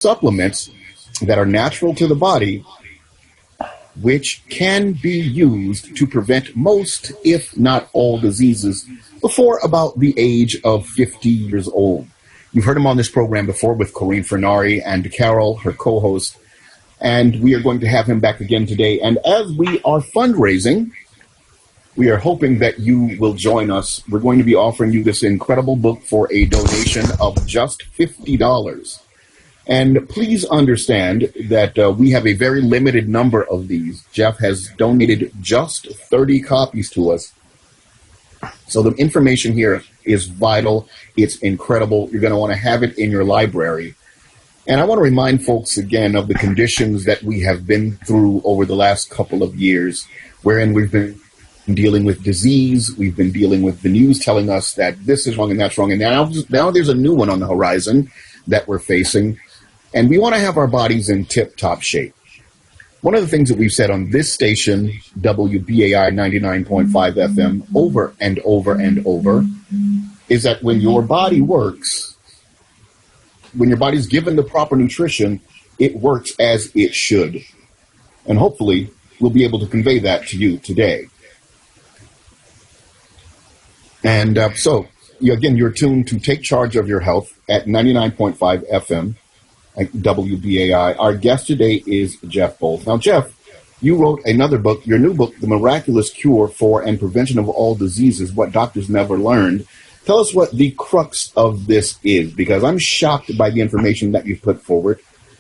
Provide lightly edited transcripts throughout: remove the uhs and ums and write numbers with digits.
supplements that are natural to the body, which can be used to prevent most, if not all, diseases before about the age of 50 years old. You've heard him on this program before with Corinne Fernari and Carol, her co-host, and we are going to have him back again today. And as we are fundraising, we are hoping that you will join us. We're going to be offering you this incredible book for a donation of just $50. And please understand that we have a very limited number of these. Jeff has donated just 30 copies to us. So the information here is vital. It's incredible. You're going to want to have it in your library. And I want to remind folks again of the conditions that we have been through over the last couple of years, wherein we've been dealing with disease. We've been dealing with the news telling us that this is wrong and that's wrong. And now there's a new one on the horizon that we're facing. And we want to have our bodies in tip-top shape. One of the things that we've said on this station, WBAI 99.5 FM, over and over and over, is that when your body works, when your body's given the proper nutrition, it works as it should. And hopefully, we'll be able to convey that to you today. And so, again, you're tuned to Take Charge of Your Health at 99.5 FM at WBAI. Our guest today is Jeff Bowles. Now, Jeff, you wrote another book, your new book, The Miraculous Cure for and Prevention of All Diseases, What Doctors Never Learned. Tell us what the crux of this is, because I'm shocked by the information that you've put forward,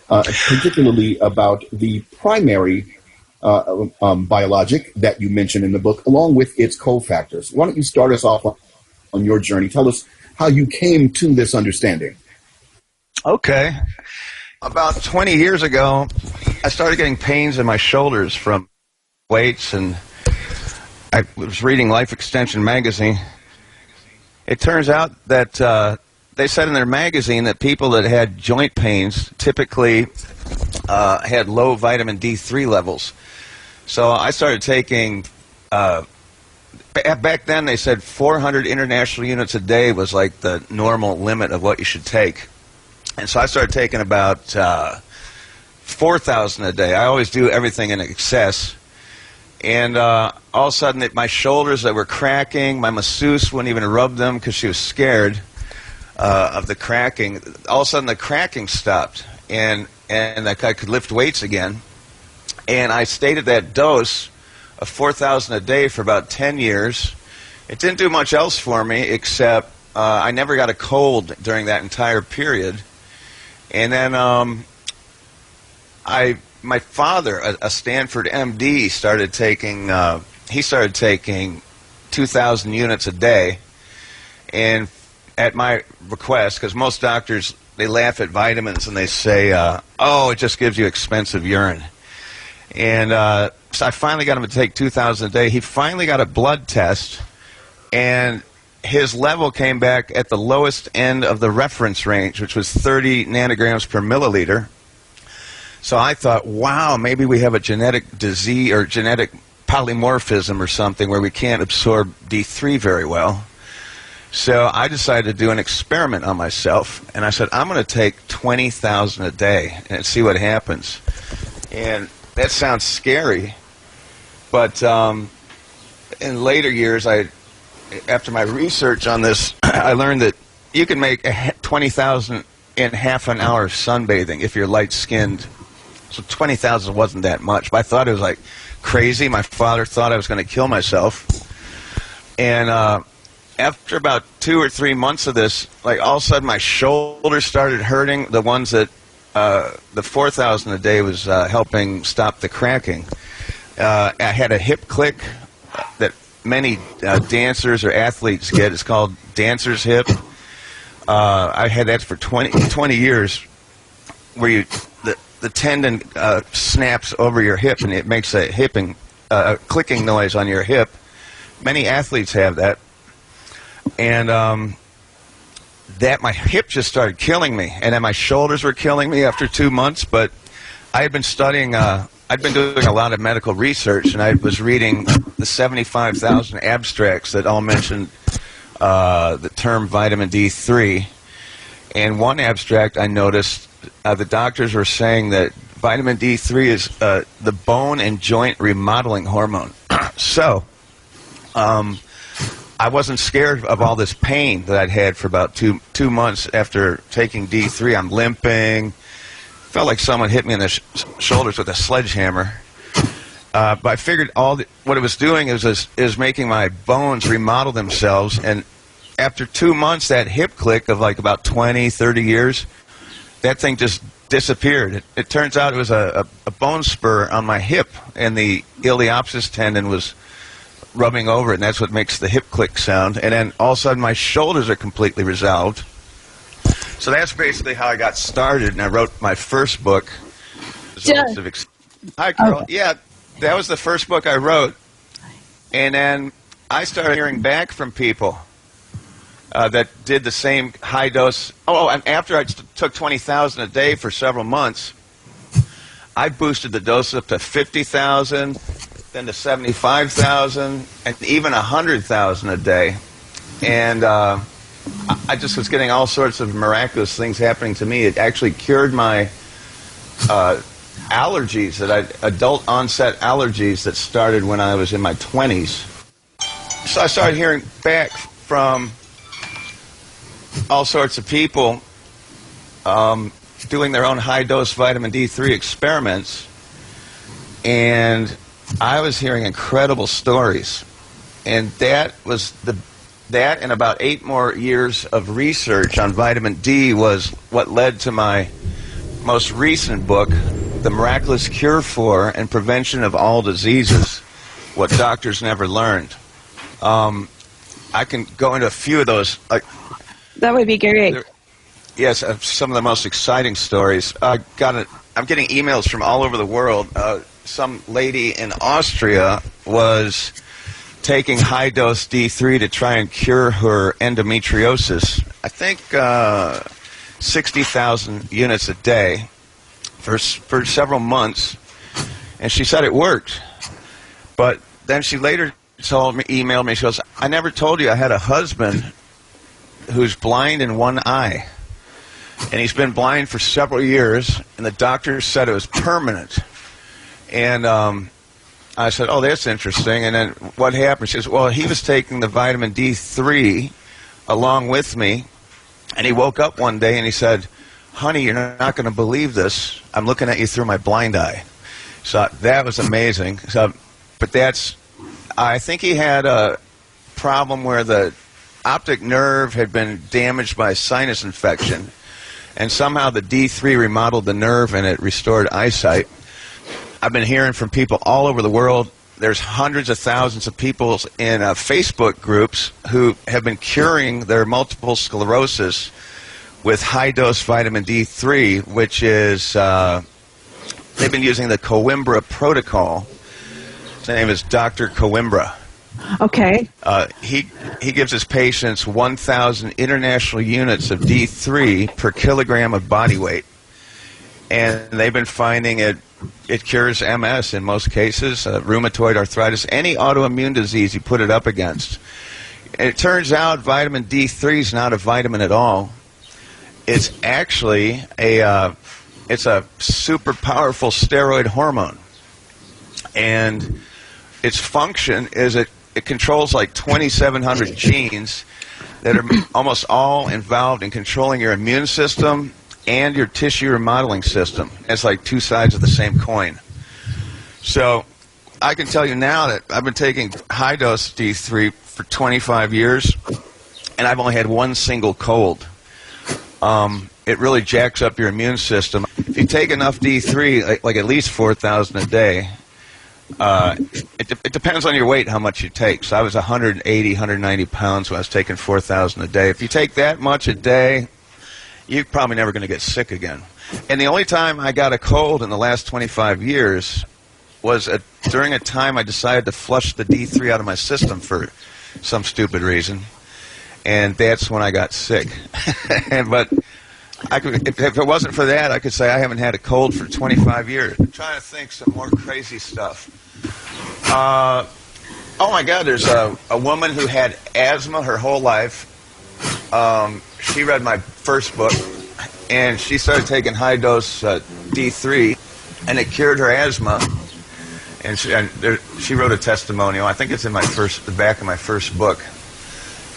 particularly about the primary biologic that you mentioned in the book, along with its cofactors. Why don't you start us off on your journey? Tell us how you came to this understanding. Okay. About 20 years ago, I started getting pains in my shoulders from weights, and I was reading Life Extension magazine. It turns out that they said in their magazine that people that had joint pains typically had low vitamin D3 levels. So I started taking, back then they said 400 international units a day was like the normal limit of what you should take. And so I started taking about 4,000 a day. I always do everything in excess. And all of a sudden, my shoulders that were cracking, my masseuse wouldn't even rub them because she was scared of the cracking. All of a sudden, the cracking stopped, and I could lift weights again. And I stayed at that dose of 4,000 a day for about 10 years. It didn't do much else for me, except I never got a cold during that entire period. And then my father, a Stanford MD, started taking 2,000 units a day, and at my request, because most doctors, they laugh at vitamins and they say, oh, it just gives you expensive urine. And so I finally got him to take 2,000 a day. He finally got a blood test, and his level came back at the lowest end of the reference range, which was 30 nanograms per milliliter. So I thought, wow, maybe we have a genetic disease or genetic polymorphism or something where we can't absorb D3 very well. So I decided to do an experiment on myself, and I said, I'm going to take 20,000 a day and see what happens. And that sounds scary, but in later years, after my research on this, I learned that you can make 20,000 in half an hour of sunbathing if you're light-skinned. So 20,000 wasn't that much, but I thought it was like crazy. My father thought I was going to kill myself. And after about 2 or 3 months of this, like all of a sudden my shoulders started hurting, the ones that the 4,000 a day was helping stop the cracking. I had a hip click that many dancers or athletes get. It's called dancer's hip. I had that for 20 years, where the tendon snaps over your hip and it makes a clicking noise on your hip. Many athletes have that. And that my hip just started killing me, and then my shoulders were killing me after 2 months. But I had been studying, I'd been doing a lot of medical research, and I was reading the 75,000 abstracts that all mentioned the term vitamin D3. And one abstract I noticed the doctors were saying that vitamin D3 is the bone and joint remodeling hormone. So, I wasn't scared of all this pain that I'd had for about two months after taking D3. I'm limping. Felt like someone hit me in the shoulders with a sledgehammer. But I figured what it was doing is making my bones remodel themselves. And after 2 months, that hip click of like about 20, 30 years, that thing just disappeared. It turns out it was a bone spur on my hip, and the iliopsoas tendon was rubbing over it, and that's what makes the hip click sound. And then all of a sudden, my shoulders are completely resolved. So that's basically how I got started, and I wrote my first book. Hi, Carol. Okay. Yeah, that was the first book I wrote. And then I started hearing back from people that did the same high dose. And after I took 20,000 a day for several months, I boosted the dose up to 50,000, then to 75,000, and even 100,000 a day. And I just was getting all sorts of miraculous things happening to me. It actually cured my allergies, adult onset allergies that started when I was in my 20s. So I started hearing back from all sorts of people doing their own high-dose vitamin D3 experiments, and I was hearing incredible stories. And that and about 8 more years of research on vitamin D was what led to my most recent book, The Miraculous Cure for and Prevention of All Diseases, What Doctors Never Learned. I can go into a few of those. That would be great. Yes, some of the most exciting stories. I'm getting emails from all over the world. Some lady in Austria was taking high-dose D3 to try and cure her endometriosis. I think 60,000 units a day for several months, and she said it worked. But then she later emailed me, she goes, I never told you I had a husband who's blind in one eye. And he's been blind for several years, and the doctor said it was permanent. And I said, oh, that's interesting. And then what happened? She says, well, he was taking the vitamin D3 along with me, and he woke up one day and he said, honey, you're not going to believe this. I'm looking at you through my blind eye. So that was amazing. But I think he had a problem where the optic nerve had been damaged by a sinus infection, and somehow the D3 remodeled the nerve and it restored eyesight. I've been hearing from people all over the world. There's hundreds of thousands of people in Facebook groups who have been curing their multiple sclerosis with high-dose vitamin D3, which is, they've been using the Coimbra protocol. His name is Dr. Coimbra. Okay. He gives his patients 1,000 international units of D3 per kilogram of body weight. And they've been finding it cures MS in most cases, rheumatoid arthritis, any autoimmune disease you put it up against. And it turns out vitamin D3 is not a vitamin at all. It's actually it's a super powerful steroid hormone. And its function is it controls like 2,700 genes that are almost all involved in controlling your immune system and your tissue remodeling system. It's like two sides of the same coin. So I can tell you now that I've been taking high-dose D3 for 25 years, and I've only had one single cold. It really jacks up your immune system. If you take enough D3, like at least 4,000 a day, it depends on your weight how much you take. So I was 180, 190 pounds when I was taking 4,000 a day. If you take that much a day, you're probably never going to get sick again. And the only time I got a cold in the last 25 years was during a time I decided to flush the D3 out of my system for some stupid reason. And that's when I got sick. But if it wasn't for that, I could say I haven't had a cold for 25 years. I'm trying to think some more crazy stuff. Oh my God, there's a woman who had asthma her whole life. She read my first book, and she started taking high-dose D3, and it cured her asthma. And she wrote a testimonial. I think it's in the back of my first book.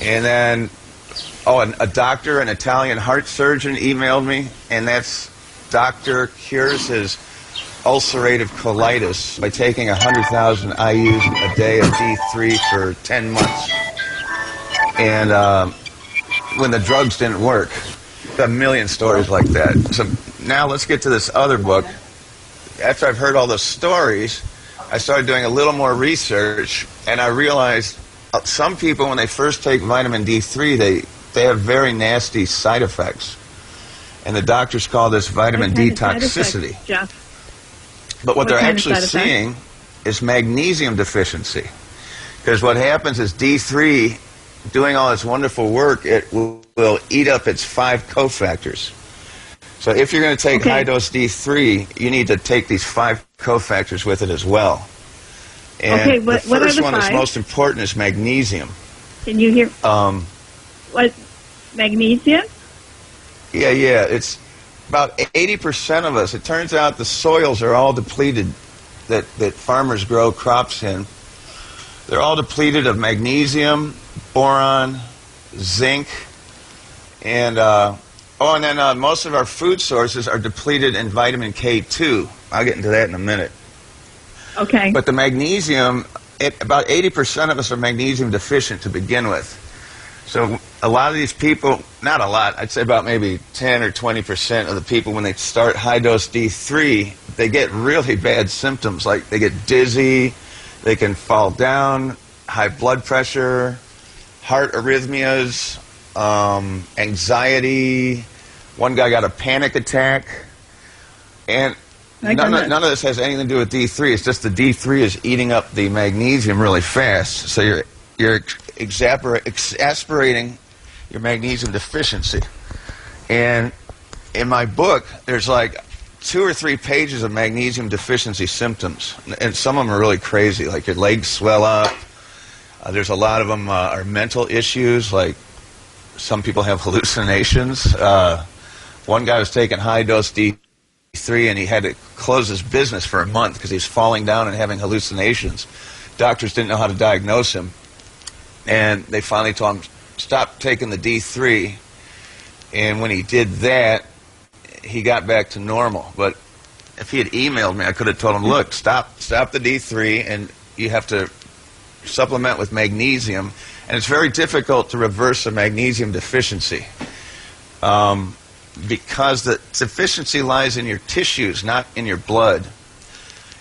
And then, a doctor, an Italian heart surgeon, emailed me, and doctor cures his ulcerative colitis by taking 100,000 IUs a day of D3 for 10 months. And when the drugs didn't work. A million stories like that. So now let's get to this other book. After I've heard all those stories, I started doing a little more research, and I realized some people, when they first take vitamin D3, they have very nasty side effects. And the doctors call this vitamin D toxicity. But what they're actually seeing is magnesium deficiency. Because what happens is D3, doing all its wonderful work, it will eat up its 5 cofactors. So if you're going to take high-dose D3, you need to take these 5 cofactors with it as well. And the first one that's most important is magnesium. Can you hear? What? Magnesium? Yeah. It's about 80% of us. It turns out the soils are all depleted that farmers grow crops in. They're all depleted of magnesium, boron, zinc, and then most of our food sources are depleted in vitamin K2. I'll get into that in a minute. Okay. But the magnesium, about 80% of us are magnesium deficient to begin with. So a lot of these people, not a lot, I'd say about maybe 10 or 20% of the people, when they start high-dose D3, they get really bad symptoms, like they get dizzy, they can fall down, high blood pressure, heart arrhythmias, anxiety. One guy got a panic attack. And none of this has anything to do with D3. It's just the D3 is eating up the magnesium really fast. So you're exasperating your magnesium deficiency. And in my book, there's like 2 or 3 pages of magnesium deficiency symptoms. And some of them are really crazy, like your legs swell up. There's a lot of them are mental issues, like some people have hallucinations. One guy was taking high-dose D3, and he had to close his business for a month because he was falling down and having hallucinations. Doctors didn't know how to diagnose him. And they finally told him, stop taking the D3. And when he did that, he got back to normal. But if he had emailed me, I could have told him, look, stop the D3, and you have to supplement with magnesium. And it's very difficult to reverse a magnesium deficiency because the deficiency lies in your tissues, not in your blood.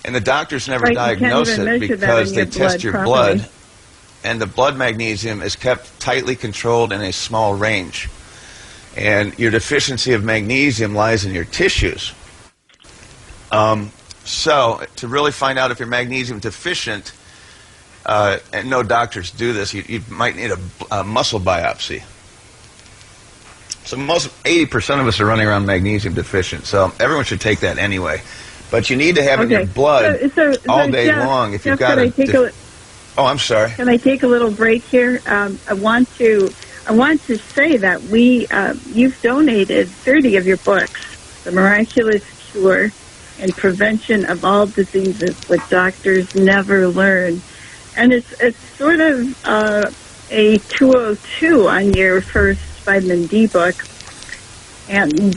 And the doctors never diagnose it because they test your blood, and the blood magnesium is kept tightly controlled in a small range. And your deficiency of magnesium lies in your tissues. So to really find out if you're magnesium deficient, and no doctors do this, you might need a muscle biopsy. So 80% of us are running around magnesium deficient, so everyone should take that anyway. But you need to have it in your blood all day long. If you've got oh, I'm sorry. Can I take a little break here? I want to say that you've donated 30 of your books, The Miraculous Cure and Prevention of All Diseases, What Doctors Never Learn. And it's sort of a 202 on your first vitamin D book. And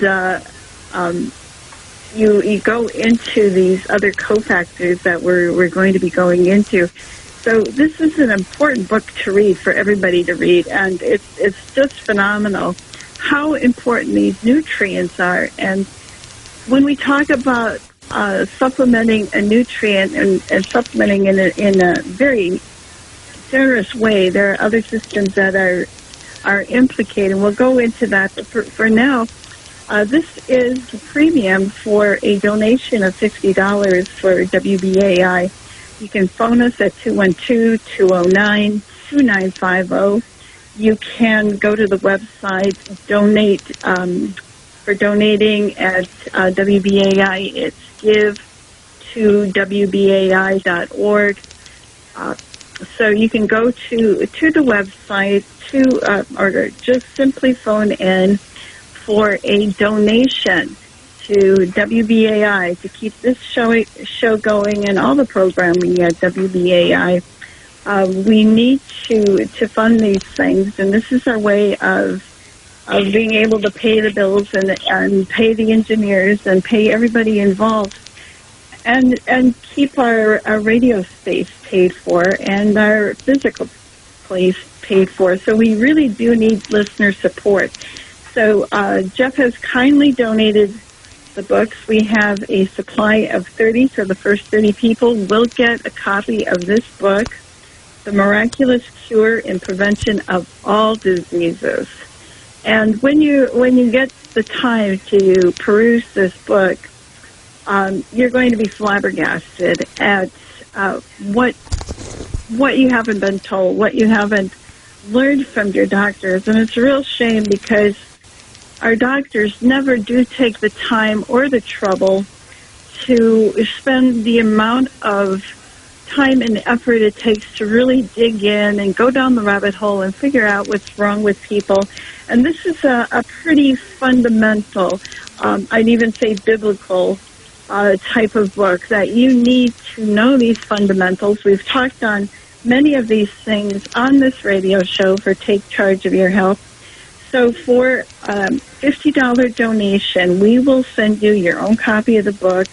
you go into these other cofactors that we're going to be going into. So this is an important book to read, for everybody to read, and it's just phenomenal how important these nutrients are. And when we talk about supplementing a nutrient and supplementing in a very generous way, there are other systems that are implicated. We'll go into that. But for now, this is the premium for a donation of $50 for WBAI. You can phone us at 212-209-2950. You can go to the website, donate for donating at WBAI. It's give2wbai.org. So you can go to the website or just simply phone in for a donation to WBAI to keep this show going and all the programming at WBAI. We need to fund these things, and this is our way of being able to pay the bills and pay the engineers and pay everybody involved, and keep our radio space paid for and our physical place paid for. So we really do need listener support. So Jeff has kindly donated the books. We have a supply of 30, so the first 30 people will get a copy of this book, The Miraculous Cure and Prevention of All Diseases. And when you get the time to peruse this book, you're going to be flabbergasted at what you haven't been told, what you haven't learned from your doctors. And it's a real shame because our doctors never do take the time or the trouble to spend the amount of time and effort it takes to really dig in and go down the rabbit hole and figure out what's wrong with people. And this is a pretty fundamental, I'd even say biblical, type of book that you need to know these fundamentals. We've talked on many of these things on this radio show for Take Charge of Your Health. So for $50 donation, we will send you your own copy of the book.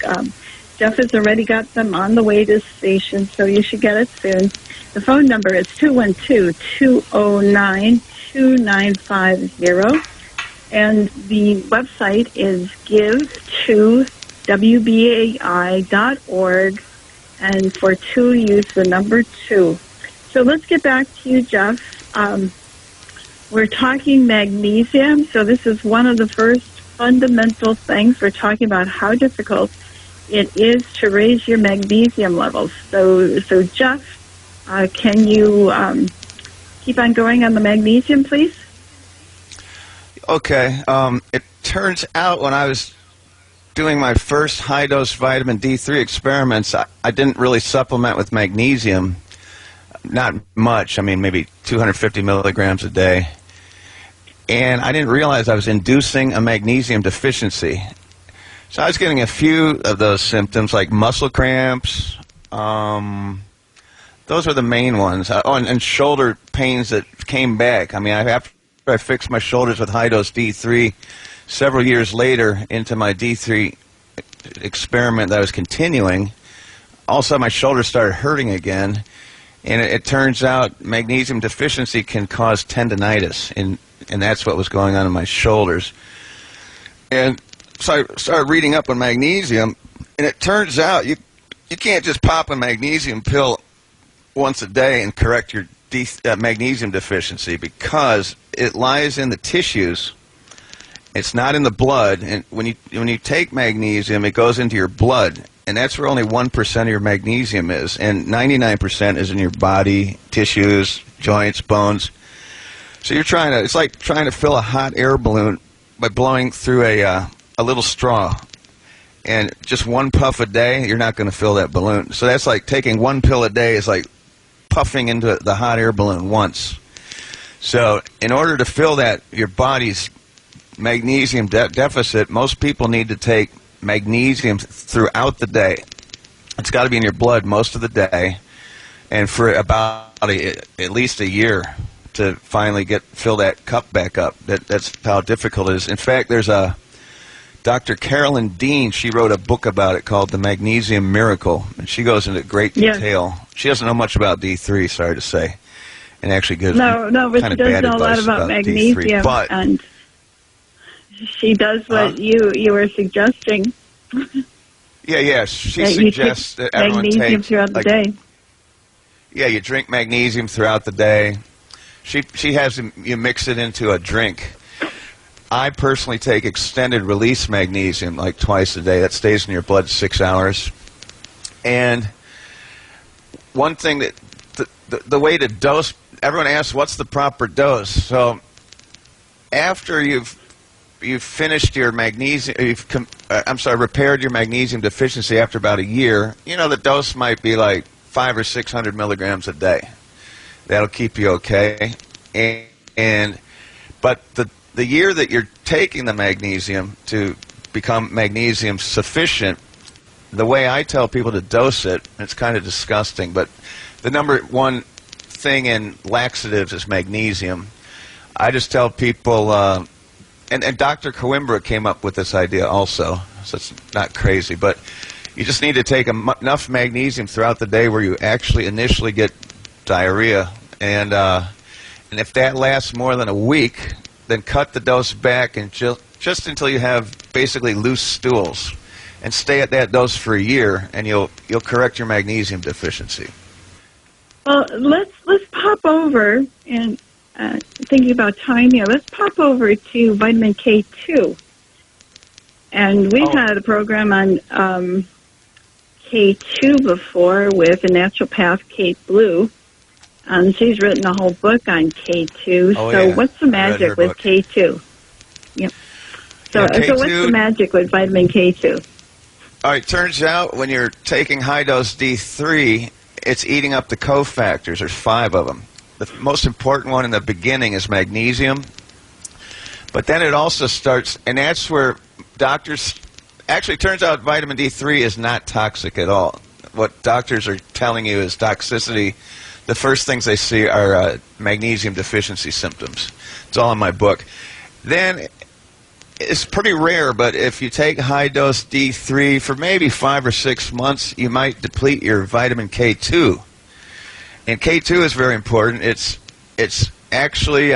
Jeff has already got them on the way to the station, so you should get it soon. The phone number is 212-209-2950, and the website is give2wbai.org, and for 2, use the number 2. So let's get back to you, Jeff. We're talking magnesium, so this is one of the first fundamental things. We're talking about how difficult it is to raise your magnesium levels. So Jeff, can you keep on going on the magnesium, please? Okay. It turns out when I was doing my first high-dose vitamin D3 experiments, I didn't really supplement with magnesium. Not much. I mean, maybe 250 milligrams a day. And I didn't realize I was inducing a magnesium deficiency. So I was getting a few of those symptoms, like muscle cramps. Those were the main ones. And shoulder pains that came back. I mean, after I fixed my shoulders with high-dose D3, several years later into my D3 experiment that I was continuing, all of a sudden my shoulders started hurting again. And it turns out magnesium deficiency can cause tendinitis, and that's what was going on in my shoulders. And so I started reading up on magnesium, and it turns out you can't just pop a magnesium pill once a day and correct your magnesium deficiency, because it lies in the tissues. It's not in the blood. And when you take magnesium, it goes into your blood, and that's where only 1% of your magnesium is, and 99% is in your body, tissues, joints, bones. So it's like trying to fill a hot air balloon by blowing through a little straw. And just one puff a day, you're not going to fill that balloon. So that's like taking one pill a day is like puffing into the hot air balloon once. So in order to fill that, your body's magnesium deficit, most people need to take magnesium throughout the day. It's got to be in your blood most of the day, and for about at least a year to finally fill that cup back up. That's how difficult it is. In fact, there's a Dr. Carolyn Dean. She wrote a book about it called The Magnesium Miracle, and she goes into great detail. Yeah. She doesn't know much about D3, sorry to say, and actually gives but she does know a lot about magnesium, D3, but, and she does what you were suggesting. Yeah. She suggests that everyone magnesium throughout the day. Yeah, you drink magnesium throughout the day. She has you mix it into a drink. I personally take extended release magnesium like twice a day. That stays in your blood 6 hours. And one thing that the way to dose, everyone asks what's the proper dose. So after you've finished your magnesium, repaired your magnesium deficiency after about a year, the dose might be like 500 or 600 milligrams a day. That'll keep you okay. But the year that you're taking the magnesium to become magnesium sufficient, the way I tell people to dose it, it's kind of disgusting, but the number one thing in laxatives is magnesium. I just tell people, and Dr. Coimbra came up with this idea also, so it's not crazy, but you just need to take enough magnesium throughout the day where you actually initially get diarrhea, and if that lasts more than a week, then cut the dose back and just until you have basically loose stools, and stay at that dose for a year, and you'll correct your magnesium deficiency. Well, let's pop over, and thinking about time here, let's pop over to vitamin K2. And we've had a program on K2 before with a naturopath, Kate Blue. She's written a whole book on K2. What's the magic with K2? Yep. So what's the magic with vitamin K2? All right, turns out when you're taking high-dose D3, it's eating up the cofactors. There's 5 of them. The most important one in the beginning is magnesium. But then it also starts, and that's where doctors, actually it turns out vitamin D3 is not toxic at all. What doctors are telling you is toxicity. The first things they see are magnesium deficiency symptoms. It's all in my book. Then it's pretty rare, but if you take high-dose D3 for maybe 5 or 6 months, you might deplete your vitamin K2. And K2 is very important. It's actually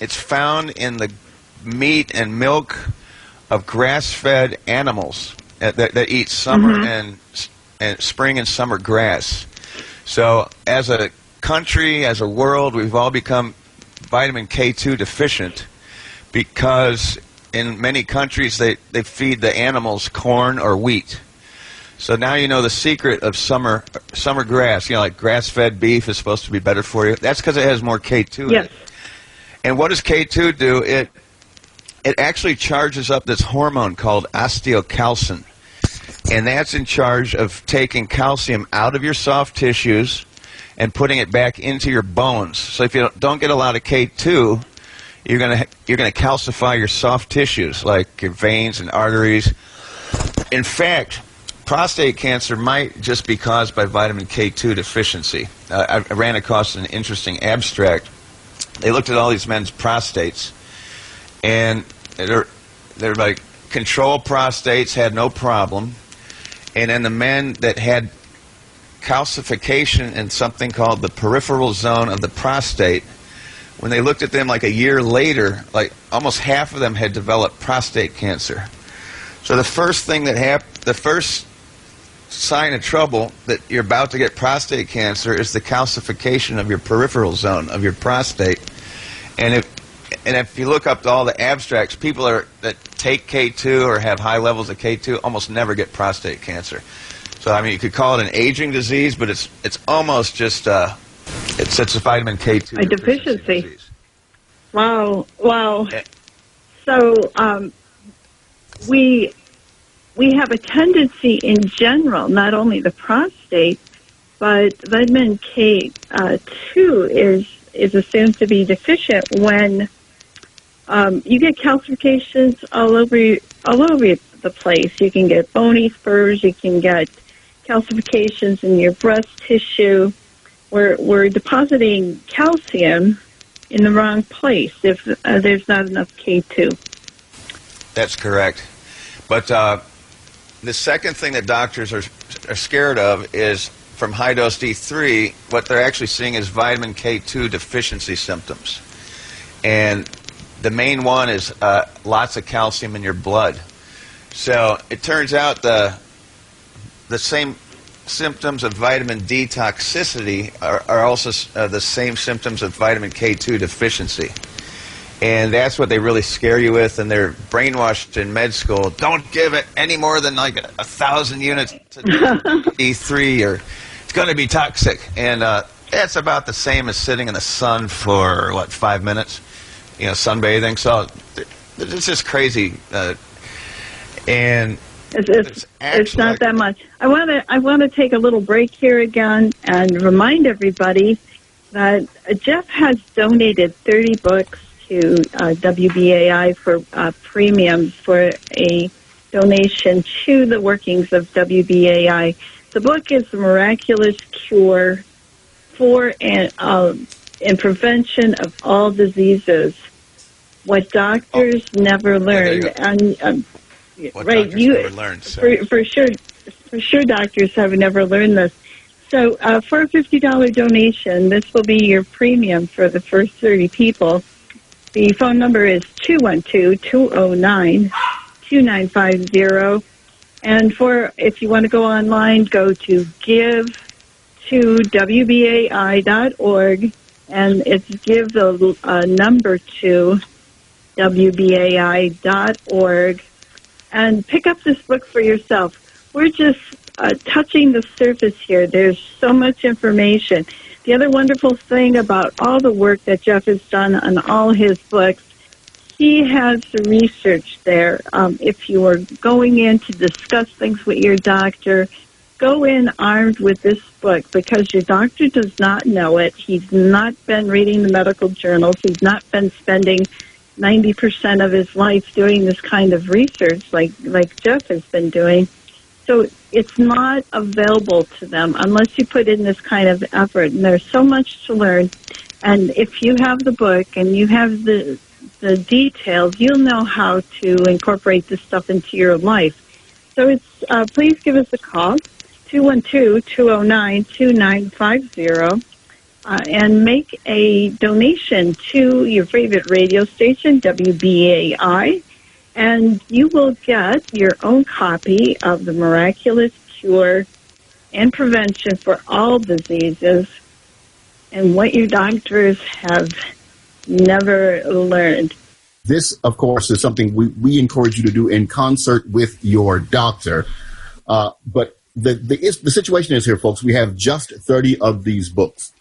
it's found in the meat and milk of grass-fed animals that eat summer and spring and summer grass. So as a country, as a world, we've all become vitamin K2 deficient because in many countries they feed the animals corn or wheat. So now you know the secret of summer grass. You know, like grass-fed beef is supposed to be better for you. That's because it has more K2 in it. And what does K2 do? It actually charges up this hormone called osteocalcin. And that's in charge of taking calcium out of your soft tissues and putting it back into your bones. So if you don't get a lot of K2, you're gonna calcify your soft tissues, like your veins and arteries. In fact, prostate cancer might just be caused by vitamin K2 deficiency. I ran across an interesting abstract. They looked at all these men's prostates, and they're like control prostates had no problem. And then the men that had calcification in something called the peripheral zone of the prostate, when they looked at them like a year later, like almost half of them had developed prostate cancer. So the first thing that happened, the first sign of trouble that you're about to get prostate cancer is the calcification of your peripheral zone of your prostate. And if you look up all the abstracts, people that take K2 or have high levels of K2 almost never get prostate cancer. So I mean, you could call it an aging disease, but it's almost just it's a vitamin K2 deficiency. Disease. Wow. So we have a tendency in general, not only the prostate, but vitamin K2 is assumed to be deficient when you get calcifications all over the place. You can get bony spurs. You can get calcifications in your breast tissue. We're depositing calcium in the wrong place if there's not enough K2. That's correct. But the second thing that doctors are scared of is from high-dose D3, what they're actually seeing is vitamin K2 deficiency symptoms. And the main one is lots of calcium in your blood. So it turns out the same symptoms of vitamin D toxicity are also the same symptoms of vitamin K2 deficiency. And that's what they really scare you with, and they're brainwashed in med school. Don't give it any more than like 1,000 units to D3 or it's going to be toxic. And that's about the same as sitting in the sun for, 5 minutes? You know, sunbathing. So it's just crazy. And it's not that much. I want to take a little break here again and remind everybody that Jeff has donated 30 books to WBAI for premium for a donation to the workings of WBAI. The book is The Miraculous Cure for and prevention of all diseases. What doctors never learned. What right, doctors never learned. For sure, doctors have never learned this. So for a $50 donation, this will be your premium for the first 30 people. The phone number is 212-209-2950. And if you want to go online, go to give2wbai.org, and it's give the number 2 WBAI.org, and pick up this book for yourself. We're just touching the surface here. There's so much information. The other wonderful thing about all the work that Jeff has done on all his books, he has the research there. If you are going in to discuss things with your doctor, go in armed with this book, because your doctor does not know it. He's not been reading the medical journals. He's not been spending 90% of his life doing this kind of research like Jeff has been doing. So it's not available to them unless you put in this kind of effort. And there's so much to learn. And if you have the book and you have the details, you'll know how to incorporate this stuff into your life. So please give us a call, 212-209-2950. And make a donation to your favorite radio station, WBAI, and you will get your own copy of The Miraculous Cure and Prevention for All Diseases, and what your doctors have never learned. This, of course, is something we encourage you to do in concert with your doctor. But the situation is here, folks. We have just 30 of these books.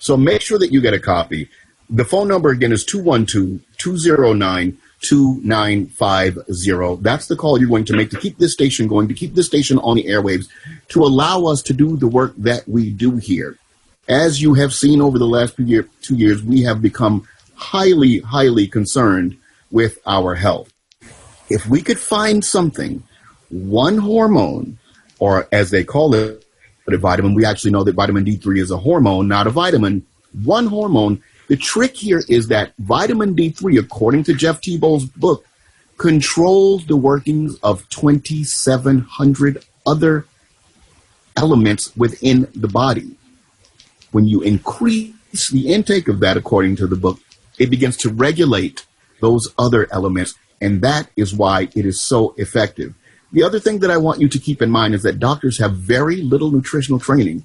So make sure that you get a copy. The phone number, again, is 212-209-2950. That's the call you're going to make to keep this station going, to keep this station on the airwaves, to allow us to do the work that we do here. As you have seen over the last 2 years, we have become highly, highly concerned with our health. If we could find something, one hormone, or as they call it, a vitamin, we actually know that vitamin D3 is a hormone, not a vitamin. One hormone. The trick here is that vitamin D3, according to Jeff Tebow's book, controls the workings of 2,700 other elements within the body. When you increase the intake of that, according to the book, it begins to regulate those other elements, and that is why it is so effective. The other thing that I want you to keep in mind is that doctors have very little nutritional training.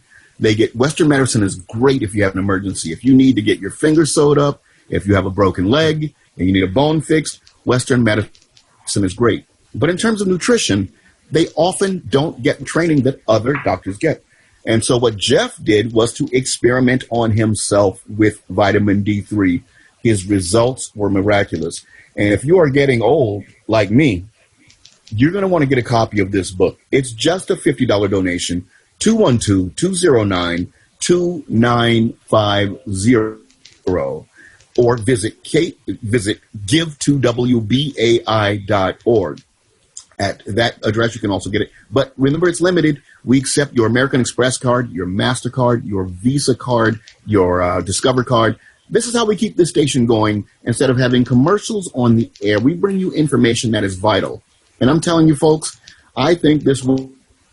Western medicine is great if you have an emergency. If you need to get your finger sewed up, if you have a broken leg and you need a bone fixed, Western medicine is great. But in terms of nutrition, they often don't get the training that other doctors get. And so what Jeff did was to experiment on himself with vitamin D3. His results were miraculous. And if you are getting old, like me, you're going to want to get a copy of this book. It's just a $50 donation, 212-209-2950, or visit give2wbai.org. At that address, you can also get it. But remember, it's limited. We accept your American Express card, your MasterCard, your Visa card, your Discover card. This is how we keep this station going. Instead of having commercials on the air, we bring you information that is vital. And I'm telling you, folks, I think this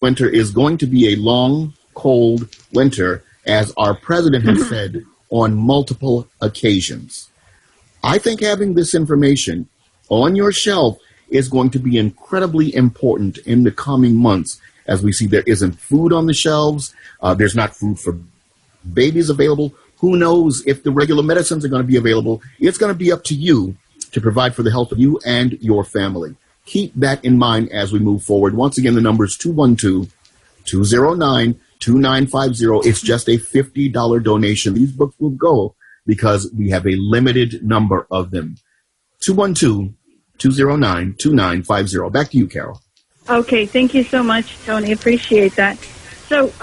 winter is going to be a long, cold winter, as our president has said on multiple occasions. I think having this information on your shelf is going to be incredibly important in the coming months, as we see there isn't food on the shelves. There's not food for babies available. Who knows if the regular medicines are going to be available? It's going to be up to you to provide for the health of you and your family. Keep that in mind as we move forward. Once again, the number is 212-209-2950. It's just a $50 donation. These books will go because we have a limited number of them. 212-209-2950. Back to you, Carol. Okay, thank you so much, Tony. Appreciate that. So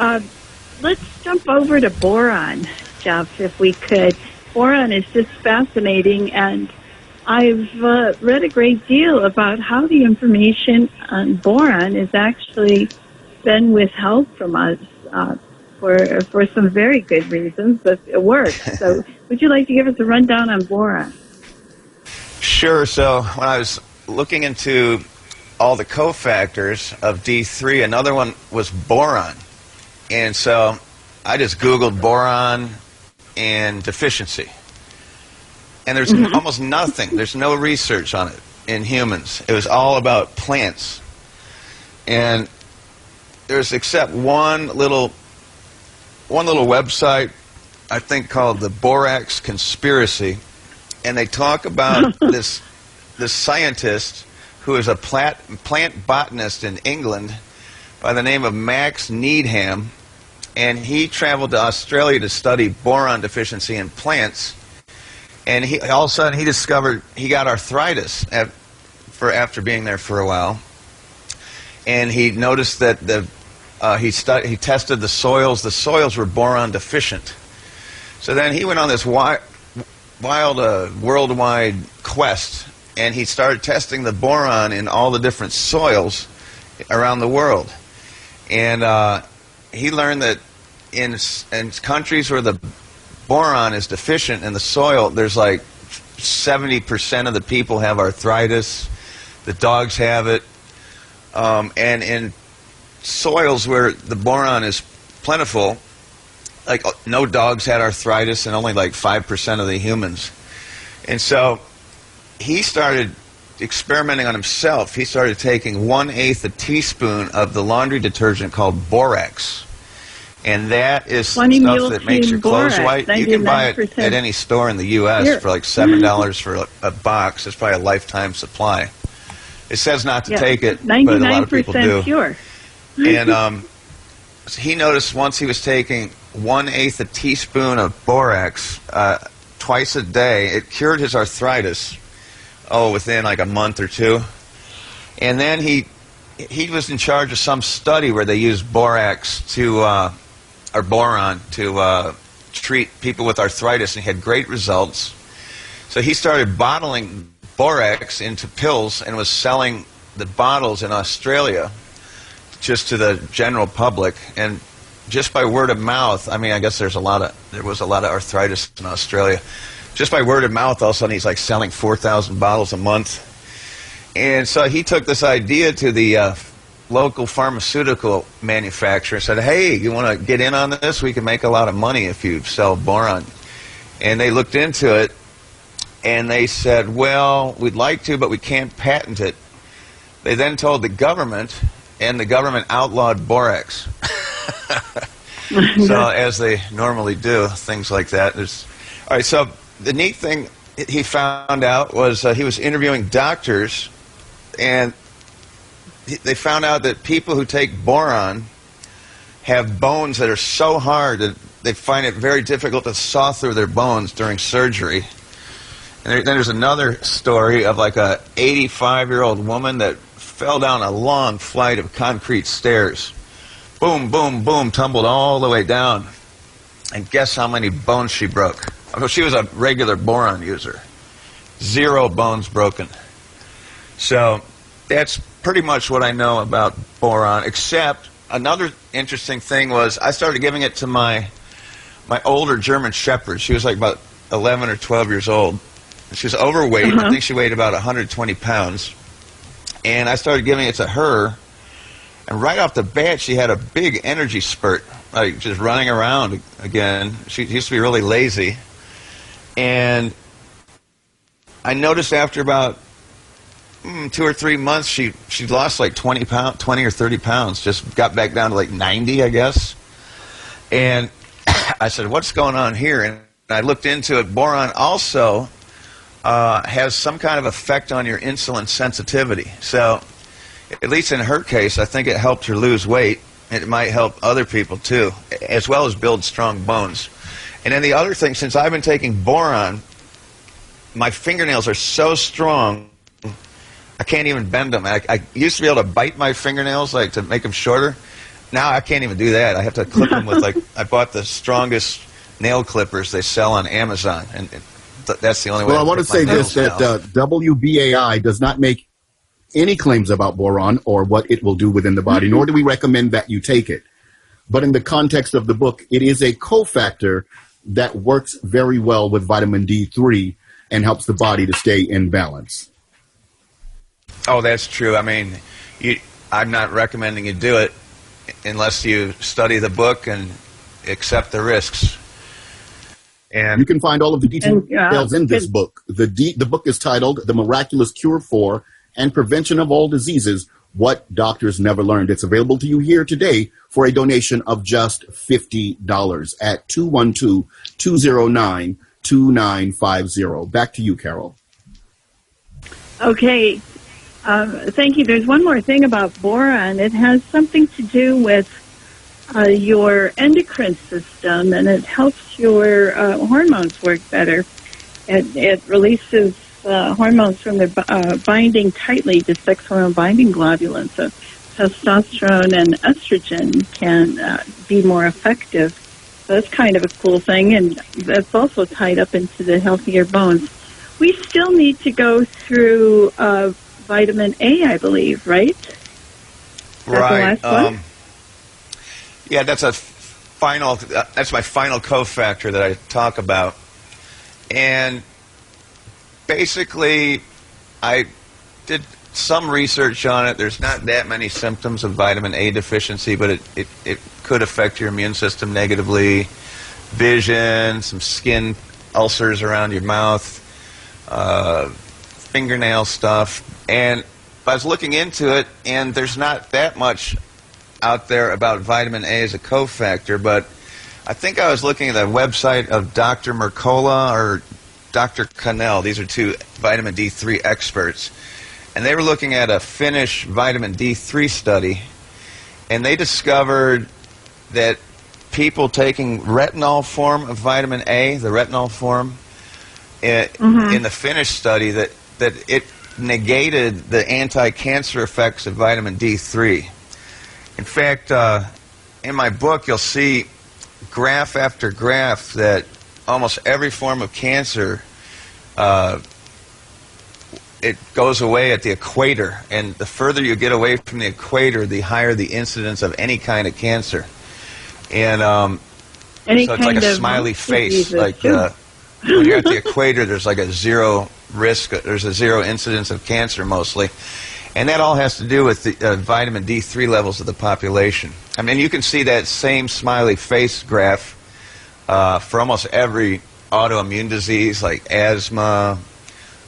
let's jump over to boron, Jeff, if we could. Boron is just fascinating, and I've read a great deal about how the information on boron is actually been withheld from us for some very good reasons, but it works. So would you like to give us a rundown on boron? Sure. So when I was looking into all the cofactors of D3, another one was boron. And so I just Googled boron and deficiency. And there's almost nothing. There's no research on it in humans. It was all about plants. And there's except one little website, I think, called the Borax Conspiracy. And they talk about this scientist who is a plant botanist in England by the name of Max Needham. And he traveled to Australia to study boron deficiency in plants. And all of a sudden he discovered he got arthritis after being there for a while. And he noticed that he tested the soils. The soils were boron deficient. So then he went on this wild worldwide quest, and he started testing the boron in all the different soils around the world. And he learned that in countries where the boron is deficient in the soil, there's like 70% of the people have arthritis. The dogs have it. And in soils where the boron is plentiful, like no dogs had arthritis and only like 5% of the humans. And so he started experimenting on himself. He started taking 1/8 a teaspoon of the laundry detergent called borax. And that is stuff that makes your clothes white. You can buy it at any store in the U.S. for like $7 for a box. It's probably a lifetime supply. It says not to take it, but a lot of people do. Pure. And he noticed once he was taking 1/8 a teaspoon of borax twice a day, it cured his arthritis, within like a month or two. And then he was in charge of some study where they used boron to treat people with arthritis, and he had great results. So he started bottling borax into pills and was selling the bottles in Australia just to the general public. And just by word of mouth, I mean, I guess there was a lot of arthritis in Australia. Just by word of mouth, all of a sudden he's like selling 4,000 bottles a month. And so he took this idea to the local pharmaceutical manufacturer and said, hey, you want to get in on this? We can make a lot of money if you sell boron. And they looked into it, and they said, well, we'd like to, but we can't patent it. They then told the government, and the government outlawed borax. So as they normally do, things like that. All right, so the neat thing he found out was he was interviewing doctors, and they found out that people who take boron have bones that are so hard that they find it very difficult to saw through their bones during surgery. And then there's another story of like a 85-year-old woman that fell down a long flight of concrete stairs. Boom, boom, boom, tumbled all the way down. And guess how many bones she broke? Well, she was a regular boron user. 0 bones broken. So that's pretty much what I know about boron, except another interesting thing was I started giving it to my older German Shepherd. She was like about 11 or 12 years old. She was overweight. I think she weighed about 120 pounds. And I started giving it to her, and right off the bat, she had a big energy spurt, like just running around again. She used to be really lazy. And I noticed after about 2 or 3 months, she lost like 20 or 30 pounds, just got back down to like 90, I guess. And I said, what's going on here? And I looked into it. Boron also has some kind of effect on your insulin sensitivity. So, at least in her case, I think it helped her lose weight. It might help other people too, as well as build strong bones. And then the other thing, since I've been taking boron, my fingernails are so strong, I can't even bend them. I used to be able to bite my fingernails like to make them shorter. Now I can't even do that. I have to clip them with I bought the strongest nail clippers they sell on Amazon, and that's the only way. Well, I want to say this, that WBAI does not make any claims about boron or what it will do within the body, nor do we recommend that you take it. But in the context of the book, it is a cofactor that works very well with vitamin D3 and helps the body to stay in balance. Oh, that's true. I mean, I'm not recommending you do it unless you study the book and accept the risks. And you can find all of the details in this book. The book is titled The Miraculous Cure for and Prevention of All Diseases, What Doctors Never Learned. It's available to you here today for a donation of just $50 at 212-209-2950. Back to you, Carol. Okay. Thank you. There's one more thing about boron. It has something to do with your endocrine system, and it helps your hormones work better. It releases hormones from their binding tightly to sex hormone binding globulins. So testosterone and estrogen can be more effective. So that's kind of a cool thing, and that's also tied up into the healthier bones. We still need to go through vitamin A, I believe, right? Right. Yeah, that's a final. That's my final cofactor that I talk about, and basically, I did some research on it. There's not that many symptoms of vitamin A deficiency, but it could affect your immune system negatively. Vision, some skin ulcers around your mouth, fingernail stuff. And I was looking into it, and there's not that much out there about vitamin A as a cofactor, but I think I was looking at the website of Dr. Mercola or Dr. Cannell. These are two vitamin D3 experts. And they were looking at a Finnish vitamin D3 study, and they discovered that people taking retinol form of vitamin A, the retinol form, in the Finnish study, that it negated the anti-cancer effects of vitamin D3. In fact, in my book, you'll see graph after graph that almost every form of cancer, it goes away at the equator. And the further you get away from the equator, the higher the incidence of any kind of cancer. And so it's like a smiley face. Like when you're at the equator, there's like a zero risk. There's a zero incidence of cancer mostly. And that all has to do with the vitamin D3 levels of the population. I mean, you can see that same smiley face graph for almost every autoimmune disease like asthma,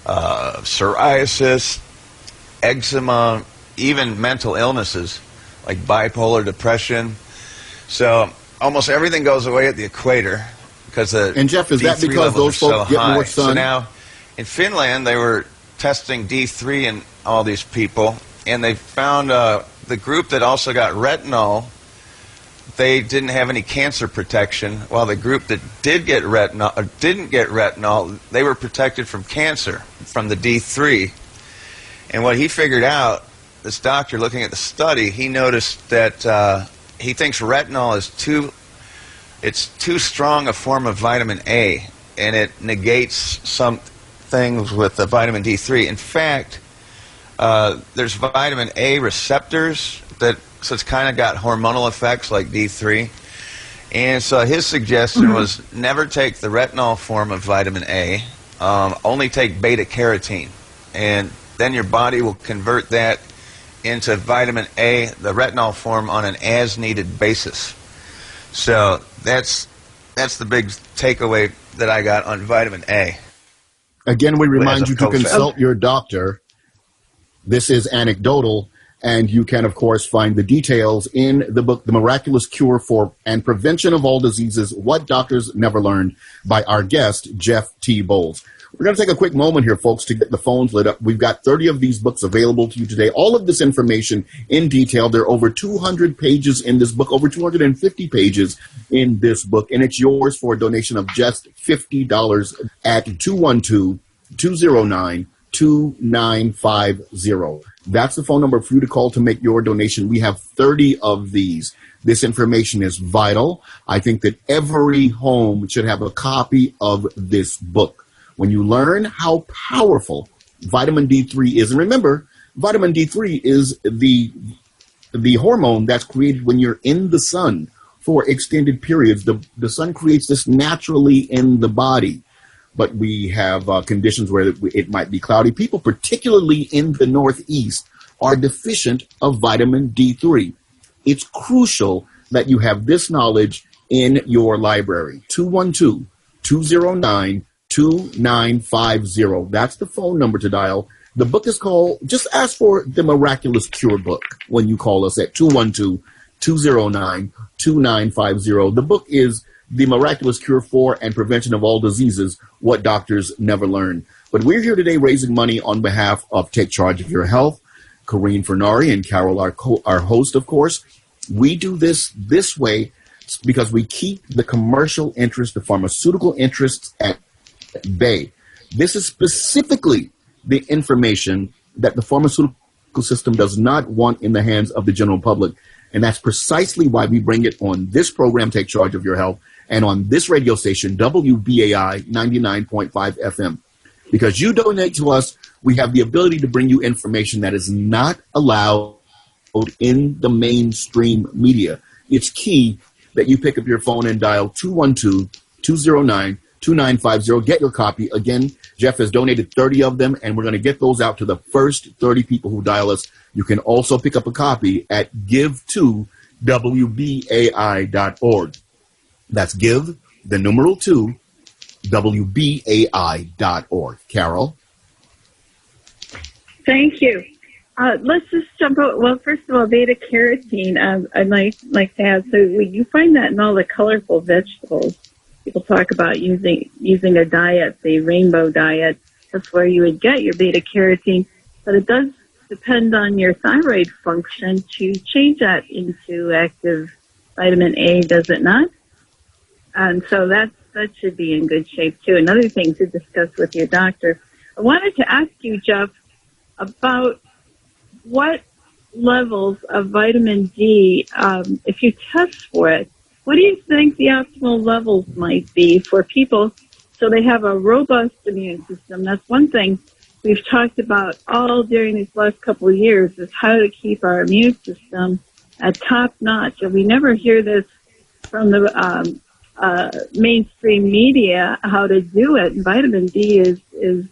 psoriasis, eczema, even mental illnesses like bipolar depression. So almost everything goes away at the equator because the And Jeff, is D3 that because those folks get more sun? So now in Finland they were testing D3 in all these people, and they found the group that also got retinol, they didn't have any cancer protection, while the group that didn't get retinol, they were protected from cancer from the D3. And what he figured out, this doctor looking at the study, he noticed that he thinks retinol is too strong a form of vitamin A, and it negates some things with the vitamin D3. In fact, there's vitamin A receptors so it's kind of got hormonal effects like D3. And so his suggestion was never take the retinol form of vitamin A, only take beta carotene. And then your body will convert that into vitamin A, the retinol form, on an as-needed basis. So that's the big takeaway that I got on vitamin A. Again, we remind you to consult your doctor. This is anecdotal, and you can, of course, find the details in the book, The Miraculous Cure for and Prevention of All Diseases, What Doctors Never Learned, by our guest, Jeff T. Bowles. We're going to take a quick moment here, folks, to get the phones lit up. We've got 30 of these books available to you today. All of this information in detail. There are over 200 pages in this book, over 250 pages in this book, and it's yours for a donation of just $50 at 212-209-2950. That's the phone number for you to call to make your donation. We have 30 of these. This information is vital. I think that every home should have a copy of this book. When you learn how powerful vitamin D3 is, and remember, vitamin D3 is the hormone that's created when you're in the sun for extended periods. The sun creates this naturally in the body, but we have conditions where it might be cloudy. People, particularly in the Northeast, are deficient of vitamin D3. It's crucial that you have this knowledge in your library. 212-209-2950. That's the phone number to dial. The book is called, just ask for the Miraculous Cure book when you call us at 212-209-2950. The book is The Miraculous Cure for and Prevention of All Diseases, What Doctors Never Learn. But we're here today raising money on behalf of Take Charge of Your Health. Corrine Fernari and Carol, our host, of course. We do this way because we keep the commercial interests, the pharmaceutical interests at bay. This is specifically the information that the pharmaceutical system does not want in the hands of the general public. And that's precisely why we bring it on this program, Take Charge of Your Health, and on this radio station, WBAI 99.5 FM. Because you donate to us, we have the ability to bring you information that is not allowed in the mainstream media. It's key that you pick up your phone and dial 212-209-2950. Get your copy. Again, Jeff has donated 30 of them, and we're going to get those out to the first 30 people who dial us. You can also pick up a copy at give2wbai.org. That's give, the numeral 2, WBAI.org. Carol? Thank you. Let's just jump out. Well, first of all, beta carotene, I'd like to add. So you find that in all the colorful vegetables. People talk about using a diet, the rainbow diet. That's where you would get your beta carotene. But it does depend on your thyroid function to change that into active vitamin A, does it not? And so that should be in good shape, too. Another thing to discuss with your doctor. I wanted to ask you, Jeff, about what levels of vitamin D, if you test for it, what do you think the optimal levels might be for people so they have a robust immune system? That's one thing we've talked about all during these last couple of years, is how to keep our immune system at top notch. And we never hear this from the mainstream media, how to do it. And vitamin D is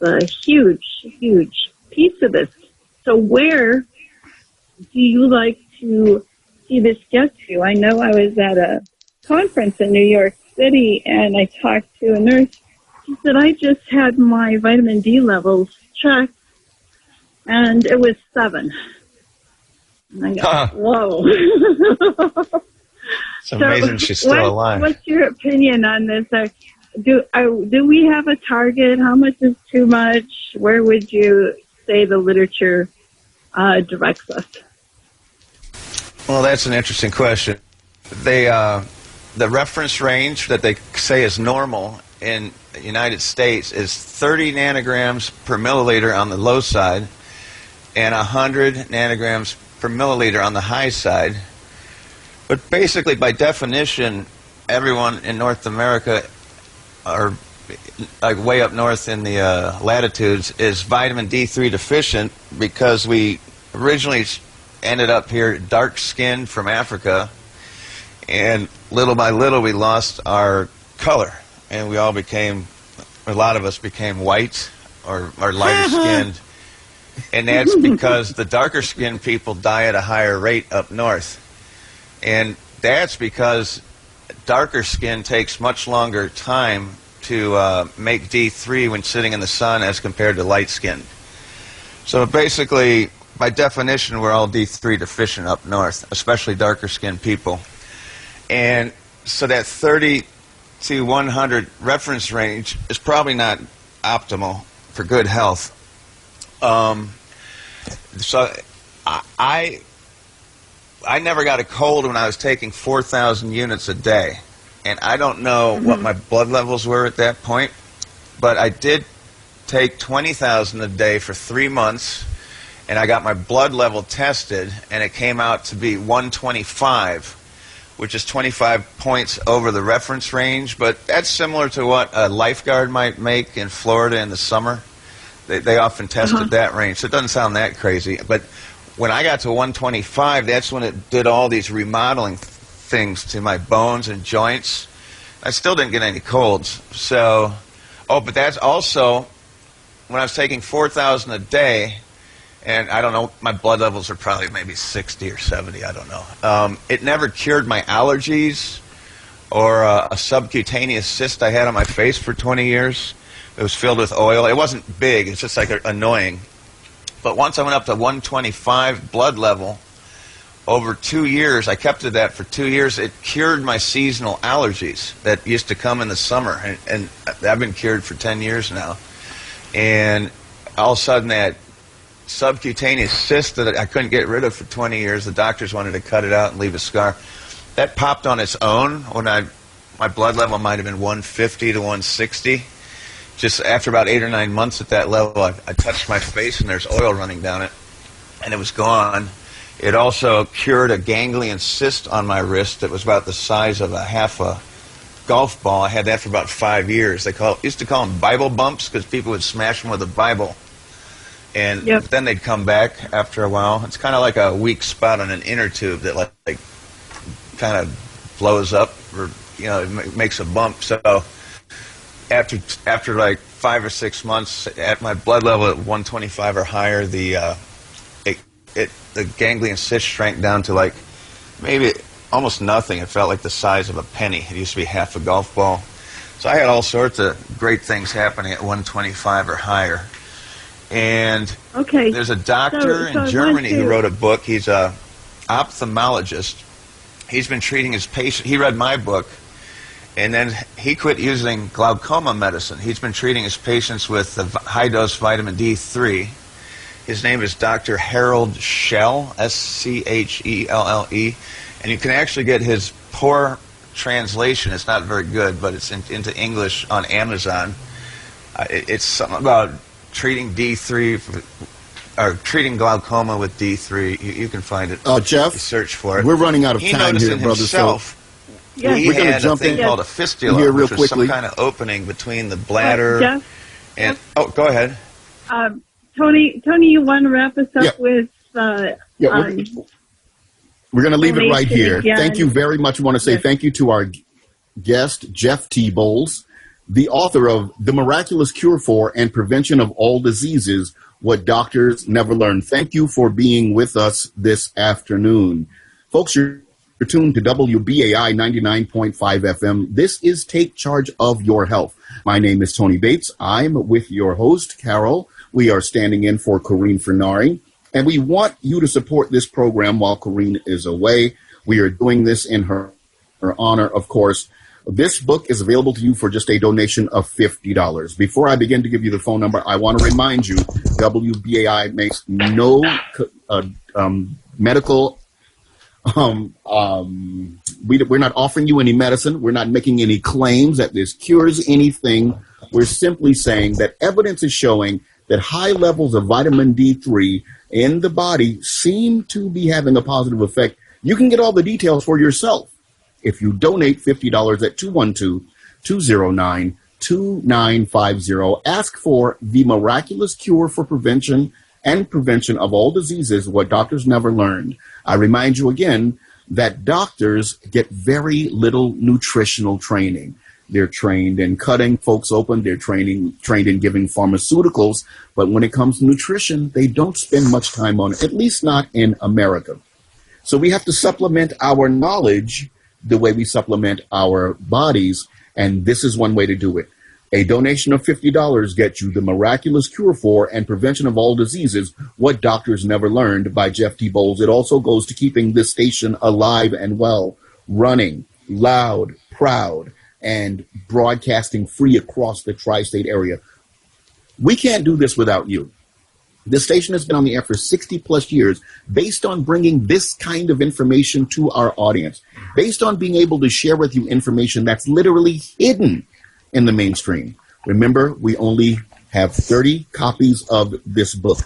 a huge, huge piece of this. So where do you like to see this get to? I know I was at a conference in New York City, and I talked to a nurse. She said, I just had my vitamin D levels checked, and it was 7. And I go, whoa. It's amazing she's still alive. What's your opinion on this? Do we have a target? How much is too much? Where would you say the literature directs us? Well, that's an interesting question. The reference range that they say is normal in the United States is 30 nanograms per milliliter on the low side and 100 nanograms per milliliter on the high side. But basically, by definition, everyone in North America, or like way up north in the latitudes, is vitamin D3 deficient because we originally ended up here dark-skinned from Africa, and little by little we lost our color, and we all became, a lot of us became white or lighter-skinned, and that's because the darker-skinned people die at a higher rate up north. And that's because darker skin takes much longer time to make D3 when sitting in the sun as compared to light skin. So basically, by definition, we're all D3 deficient up north, especially darker skinned people. And so that 30 to 100 reference range is probably not optimal for good health. So I never got a cold when I was taking 4,000 units a day. And I don't know what my blood levels were at that point, but I did take 20,000 a day for 3 months, and I got my blood level tested, and it came out to be 125, which is 25 points over the reference range, but that's similar to what a lifeguard might make in Florida in the summer. They often tested that range, so it doesn't sound that crazy. But when I got to 125, that's when it did all these remodeling things to my bones and joints. I still didn't get any colds. So, but that's also when I was taking 4,000 a day, and I don't know, my blood levels are probably maybe 60 or 70, I don't know. It never cured my allergies or a subcutaneous cyst I had on my face for 20 years. It was filled with oil. It wasn't big, it's just like annoying. But once I went up to 125 blood level, over 2 years, I kept it that for 2 years, it cured my seasonal allergies that used to come in the summer. And I've been cured for 10 years now. And all of a sudden that subcutaneous cyst that I couldn't get rid of for 20 years, the doctors wanted to cut it out and leave a scar. That popped on its own when my blood level might have been 150 to 160. Just after about 8 or 9 months at that level, I touched my face and there's oil running down it, and it was gone. It also cured a ganglion cyst on my wrist that was about the size of half a golf ball. I had that for about 5 years. They used to call them Bible bumps because people would smash them with a Bible. And then they'd come back after a while. It's kind of like a weak spot on an inner tube that like kind of blows up, or it makes a bump. So after like 5 or 6 months, at my blood level at 125 or higher, the ganglion cyst shrank down to like maybe almost nothing. It felt like the size of a penny. It used to be half a golf ball. So I had all sorts of great things happening at 125 or higher. And there's a doctor in Germany who wrote a book. He's a ophthalmologist. He's been treating his patient. He read my book, and then he quit using glaucoma medicine. He's been treating his patients with the high-dose vitamin D3. His name is Dr. Harold Schell, S-C-H-E-L-L-E. And you can actually get his poor translation. It's not very good, but it's into English on Amazon. It's something about treating D3, or treating glaucoma with D3. You can find it. Jeff, you search for it. We're running out of time here, brother. Himself, so he had a thing called a fistula, here real which was quickly. some kind of opening between the bladder and... Oh, go ahead. Tony, you want to wrap us up with... we're going to leave it right here. Again. Thank you very much. I want to say thank you to our guest, Jeff T. Bowles, the author of The Miraculous Cure for and Prevention of All Diseases, What Doctors Never Learned. Thank you for being with us this afternoon. Folks, you're tuned to WBAI 99.5 FM. This is Take Charge of Your Health. My name is Tony Bates. I'm with your host, Carol. We are standing in for Corrine Fernari, and we want you to support this program while Corrine is away. We are doing this in her honor, of course. This book is available to you for just a donation of $50. Before I begin to give you the phone number, I want to remind you, WBAI makes no medical, we're not offering you any medicine. We're not making any claims that this cures anything. We're simply saying that evidence is showing that high levels of vitamin D3 in the body seem to be having a positive effect. You can get all the details for yourself if you donate $50 at 212-209-2950. Ask for The Miraculous Cure for Prevention and Prevention of All Diseases, What Doctors Never Learned. I remind you again that doctors get very little nutritional training. They're trained in cutting folks open. They're trained in giving pharmaceuticals. But when it comes to nutrition, they don't spend much time on it, at least not in America. So we have to supplement our knowledge the way we supplement our bodies, and this is one way to do it. A donation of $50 gets you The Miraculous Cure for and Prevention of All Diseases, What Doctors Never Learned by Jeff T. Bowles. It also goes to keeping this station alive and well, running, loud, proud, and broadcasting free across the tri-state area. We can't do this without you. This station has been on the air for 60 plus years based on bringing this kind of information to our audience, based on being able to share with you information that's literally hidden in the mainstream. Remember, we only have 30 copies of this book.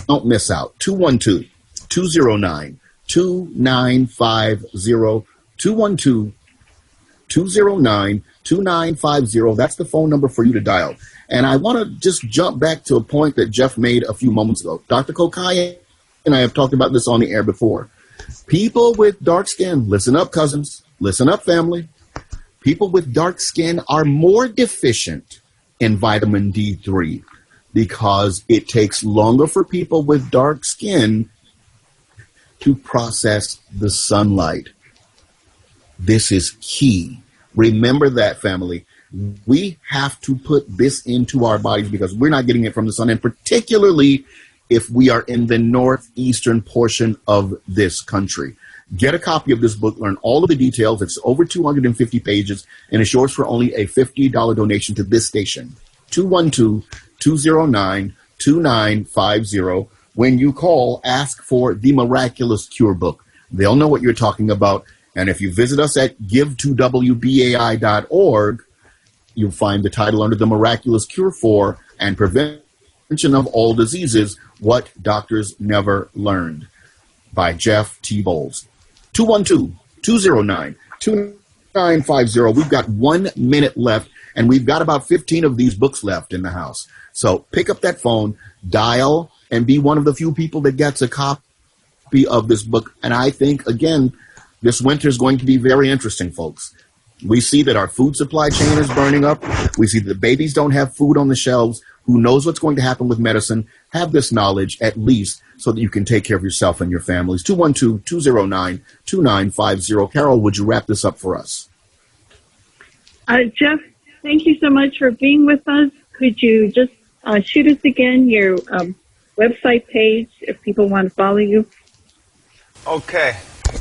Don't miss out. 212-209-2950. 212-209-2950. That's the phone number for you to dial. And I want to just jump back to a point that Jeff made a few moments ago. Dr. Kokai and I have talked about this on the air before. People with dark skin, listen up, cousins, listen up, family. People with dark skin are more deficient in vitamin D3 because it takes longer for people with dark skin to process the sunlight. This is key. Remember that, family. We have to put this into our bodies because we're not getting it from the sun, and particularly if we are in the northeastern portion of this country. Get a copy of this book, learn all of the details. It's over 250 pages, and it's yours for only a $50 donation to this station. 212-209-2950. When you call, ask for the Miraculous Cure book. They'll know what you're talking about. And if you visit us at give2wbai.org, you'll find the title under the Miraculous Cure for and Prevention of All Diseases, What Doctors Never Learned, by Jeff T. Bowles. 212-209-2950. We've got 1 minute left, and we've got about 15 of these books left in the house. So pick up that phone, dial, and be one of the few people that gets a copy of this book. And I think, again, this winter is going to be very interesting, folks. We see that our food supply chain is burning up. We see that babies don't have food on the shelves. Who knows what's going to happen with medicine? Have this knowledge, at least, so that you can take care of yourself and your families. 212-209-2950. Carol, would you wrap this up for us? Jeff, thank you so much for being with us. Could you just shoot us again your website page if people want to follow you? Okay.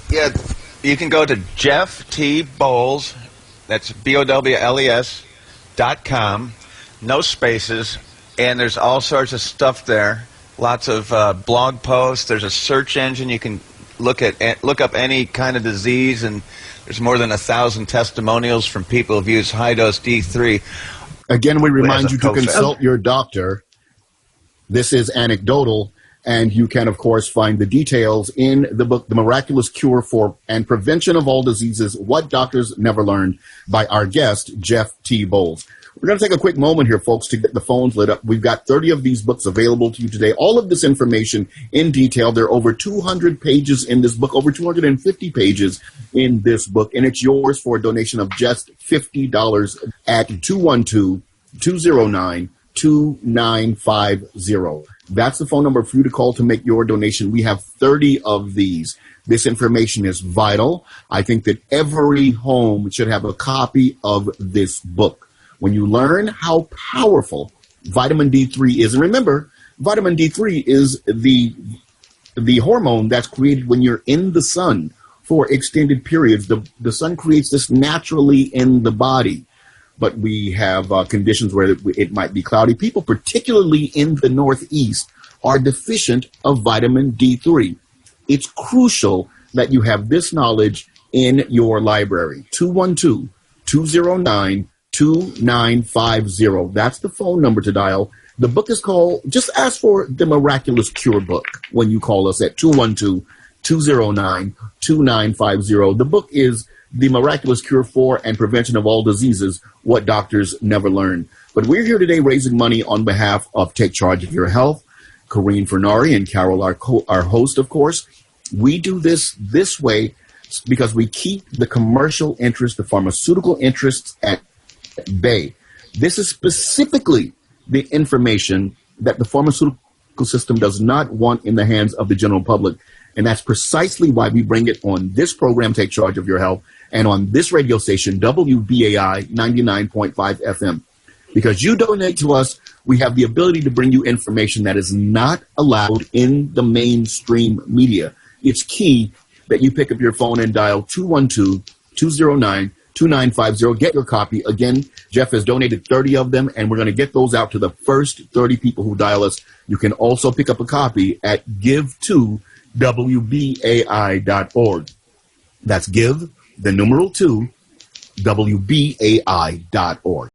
Yeah, you can go to Jeff T. Bowles, that's BOWLES.com, no spaces, and there's all sorts of stuff there, lots of blog posts. There's a search engine. You can look up any kind of disease, and there's more than 1,000 testimonials from people who've used high-dose D3. Again, we remind you to consult your doctor. This is anecdotal, and you can, of course, find the details in the book, The Miraculous Cure for and Prevention of All Diseases, What Doctors Never Learned, by our guest, Jeff T. Bowles. We're going to take a quick moment here, folks, to get the phones lit up. We've got 30 of these books available to you today. All of this information in detail. There are over 200 pages in this book, over 250 pages in this book, and it's yours for a donation of just $50 at 212-209-2950. That's the phone number for you to call to make your donation. We have 30 of these. This information is vital. I think that every home should have a copy of this book. When you learn how powerful vitamin D3 is, and remember, vitamin D3 is the hormone that's created when you're in the sun for extended periods. The sun creates this naturally in the body. But we have conditions where it might be cloudy. People, particularly in the Northeast, are deficient of vitamin D3. It's crucial that you have this knowledge in your library. 212-209-2950. That's the phone number to dial. The book is called, just ask for the Miraculous Cure book when you call us at 212-209-2950. The book is The Miraculous Cure for and Prevention of All Diseases, What Doctors Never Learned. But we're here today raising money on behalf of Take Charge of Your Health. Corrine Fernari and Carol, our host, of course. We do this way because we keep the commercial interests, the pharmaceutical interests at bay. This is specifically the information that the pharmaceutical system does not want in the hands of the general public. And that's precisely why we bring it on this program, Take Charge of Your Health, and on this radio station, WBAI 99.5 FM. Because you donate to us, we have the ability to bring you information that is not allowed in the mainstream media. It's key that you pick up your phone and dial 212-209-2950. Get your copy. Again, Jeff has donated 30 of them, and we're going to get those out to the first 30 people who dial us. You can also pick up a copy at give2wbai.org. That's give, the numeral 2, WBAI.org.